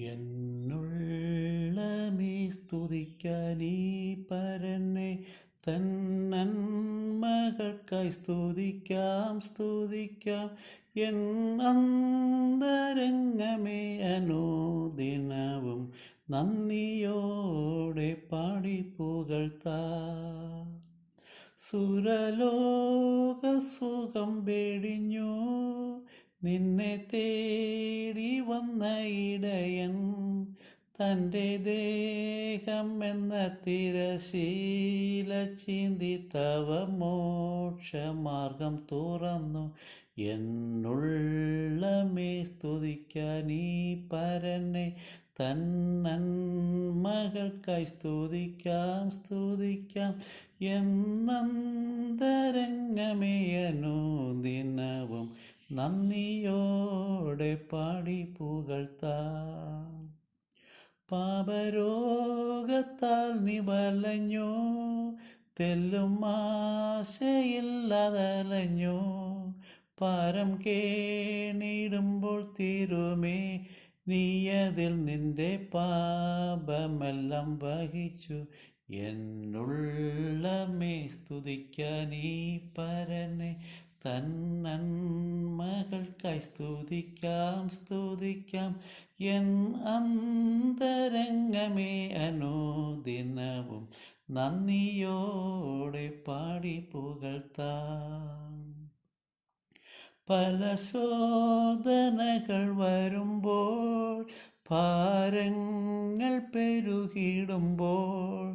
എന്നുള്ളമേ സ്തുതിക്കാനീ പരനെ തൻ നന്മകൾക്കായി സ്തുതിക്കാം എൻ അന്തരംഗമേ അനുദിനവും നന്ദിയോടെ പാടി പുകഴ്ത്താം. സുരലോക സുഖം വെടിഞ്ഞു നിന്നെ തേടി വന്ന ഇടയൻ തൻ്റെ ദേഹം എന്ന തിരശീല ചീന്തി തവ മോക്ഷമാർഗം തുറന്നു. എന്നുള്ളമേ സ്തുതിക്കാനീ പരനെ തൻ നന്മകൾക്കായി സ്തുതിക്കാം എന്നന്തരംഗമേ അനുദിനവും നന്ദിയോടെ പാടി പുകഴ്ത്താം. പാപരോഗത്താൽ നീ വലഞ്ഞു തെല്ലും ആശയില്ലാതലഞ്ഞു പാരം കേണിടുമ്പോൾ തിരുമേ നീയതിൽ നിന്റെ പാപമെല്ലാം വഹിച്ചു. എന്നുള്ളമേ സ്തുതിക്കാനീ പരനെ തൻ നന്മകൾക്കായി സ്തുതിക്കാം എൻ അന്തരംഗമേ അനുദിനവും നന്ദിയോടെ പാടി പുകഴ്ത്താം. പല ശോധനകൾ വരുമ്പോൾ ഭാരങ്ങൾ പെരുകിടുമ്പോൾ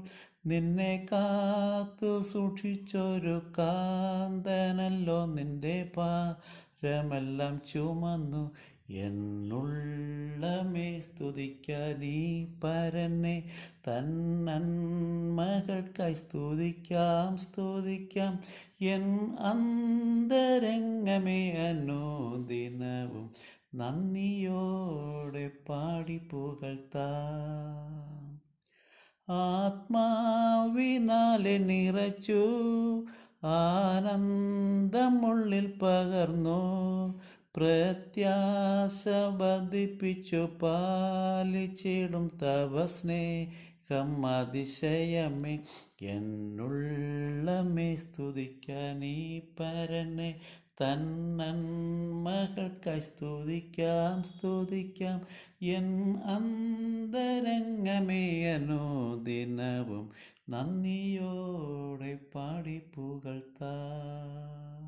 നിന്നെ കാത്തു സൂക്ഷിച്ചൊരു കാന്തനല്ലോ നിന്റെ ഭാരമെല്ലാം ചുമന്നു. എന്നുള്ളമേ സ്തുതിക്കാനീ പരനെ തൻ നന്മകൾക്കായി സ്തുതിക്കാം എൻ അന്തരംഗമേ അനുദിനവും നന്ദിയോടെ പാടി പുകഴ്ത്താം. ആത്മാവിനാലെ നിറച്ചു ആനന്ദമുള്ളിൽ പകർന്നു പ്രത്യാശ വർദ്ധിപ്പിച്ചു പാലിച്ചിടും തവ സ്നേഹം അതിശയമേ. എന്നുള്ളമേ സ്തുതിക്കാനീ പരനെ തൻ നന്മകൾക്കായി സ്തുതിക്കാം എൻ അന്തരംഗമേ അനുദിനവും നന്ദിയോടെ പാടി പുകഴ്ത്താം.